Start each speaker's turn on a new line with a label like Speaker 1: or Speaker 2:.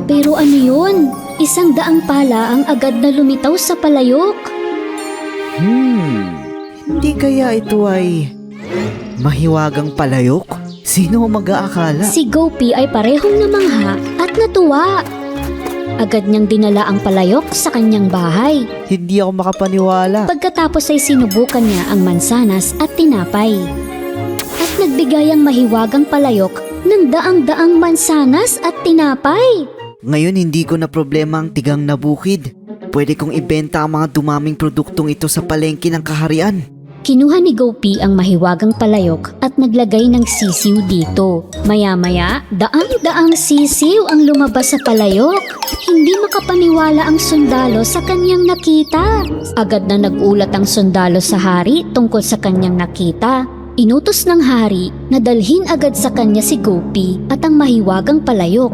Speaker 1: Pero ano yun? 100 pala ang agad na lumitaw sa palayok.
Speaker 2: Hindi kaya ito ay mahiwagang palayok? Sino ang mag-aakala?
Speaker 1: Si Gopi ay parehong namangha at natuwa. Agad niyang dinala ang palayok sa kanyang bahay.
Speaker 2: Hindi ako makapaniwala.
Speaker 1: Pagkatapos ay sinubukan niya ang mansanas at tinapay. At nagbigay ang mahiwagang palayok ng daang-daang mansanas at tinapay.
Speaker 2: Ngayon hindi ko na problema ang tigang na bukid. Pwede kong ibenta ang mga dumaming produktong ito sa palengke ng kaharian.
Speaker 1: Kinuha ni Gopi ang mahiwagang palayok at naglagay ng sisiw dito. Maya-maya, daang-daang sisiw ang lumabas sa palayok. Hindi makapaniwala ang sundalo sa kanyang nakita. Agad na nagulat ang sundalo sa hari tungkol sa kanyang nakita. Inutos ng hari na dalhin agad sa kanya si Gopi at ang mahiwagang palayok.